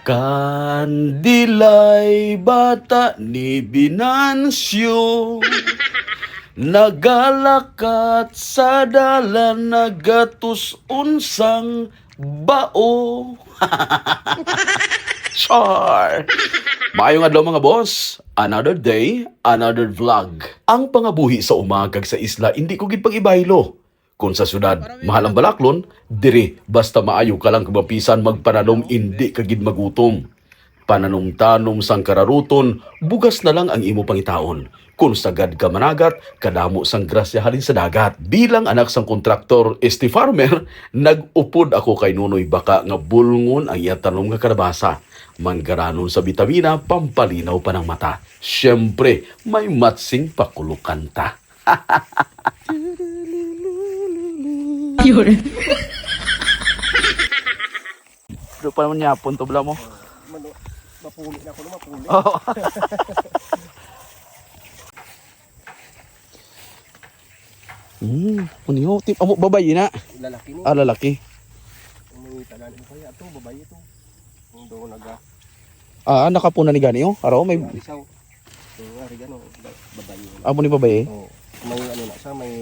Kandilay bata ni Binansyo, nagalakat sa dalan nagatus unsang bao. Char! Maayong adlaw mga boss. Another day, another vlog. Ang pangabuhi sa umagag sa isla, hindi ko gid pag-ibaylo. Kung sa syudad, mahal ang balaklon, diri, basta maayo ka lang kumapisan magpananom, hindi ka gid magutom. Pananom-tanom sang kararuton, bugas na lang ang imo pangitaon. Kung sagad ka managat, kadamo sang grasya halin sa dagat. Bilang anak sang kontraktor, farmer, nag-upod ako kay Nunoy Baka nga bulngon ang iya tanom nga kalabasa. Manggaranon sa bitamina, pampalinaw pa ng mata. Siyempre, may matsing pakulukan ta. Yun. Ano pa naman niya, punto bala mo? Mapuli na ako na mapuli. Oo. Uniho, tip amo babayi na. Lalaki ni. Lalaki. May tanan ko kaya to babae to. Yung do naga. Nakapuna ni gani oh. Araw may Risaw. So ari gano babae. amo ni babayi. Oh, may ano na sa may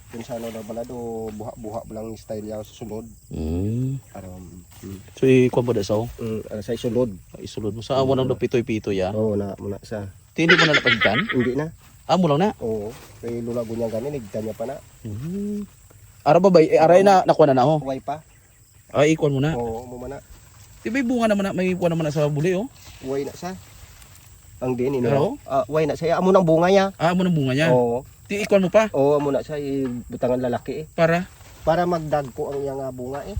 kung sa ano na balado buha-buha lang style yaw sa sulod. Aram. So ikuan mo da sa Ano sa sulod. isulod mo sa amo nang pitoy-pitoy ya. Oo na muna sa. Hindi mo na napagtan? Hindi na. Amo lang na. Oo. Kay lula gunyang gani nigtanya pa na. Ara babayi, aray na nakuha na ho. Uway pa. Ay ikuan mo na. Oo, mo man na. Di ba bunga naman na may ikuan naman na sa buli oh. Uway na sa. Ang din Pero? ino. Uway na sa amo nang bunga niya. Amo nang bunga niya. Oo. Di ikuan mo pa Oo, amo na sa butangan lalaki eh. para Para magdagko ang iyang bunga eh.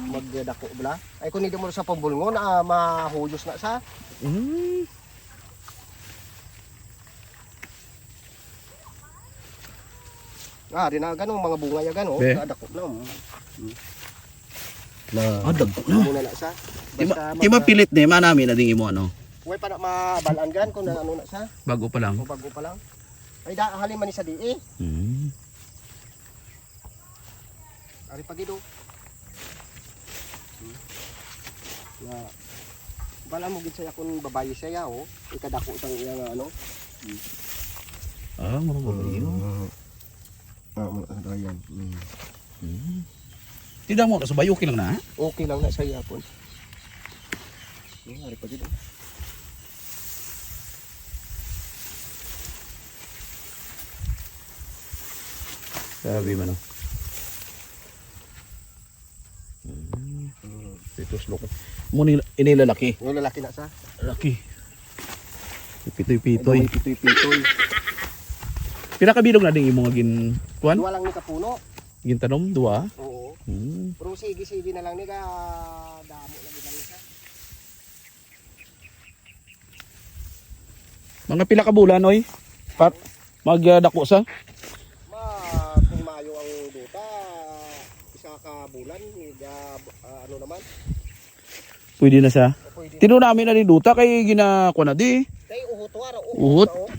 Magdako bla. Ay kung hindi mo sa pambulngon mahuyos na sa. Di na ganun mga bunga ya gano. Be. Nadako na. Na. dagko Muna na sa. Di mapilit ni manami na ding imo ano. Huwag pa na mabalaan gan kung ano na sa. Bago pa lang. O bago pa lang. Ay da halin man ni sa di eh. Ari pagido. Na bala mo gid saya kung babae siya oh. Ikadako sang iyang ano. Mga babayi Mo yan. Tidak mo sa bayo okay lang na. Okay lang na sa yapon. Ari pagido. Sabi man. Ito slok. Mo ni inilalaki. Yung lalaki na sa. Laki. Pitoy-pitoy. Pitoy-pitoy. Pinakabilog na ding imong gin kuan? Duwa lang ni kapuno. Gin tanom duwa. Oo. Pero sige na lang ni ka damo na lang isa. Mga pila ka bulan oy. Magdako sa. Kung maayo ang duta, isa ka bulan, ano naman? Pwede na sa. Pwede. Tino namin na ni duta kay ginakuha na di. Kay uhot wara, Uhot? oh.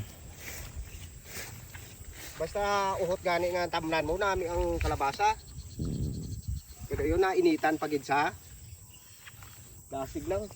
Basta uhot gani nga tamnan mo nami ang kalabasa. Pero yun na initan pagid sa. Dasig lang.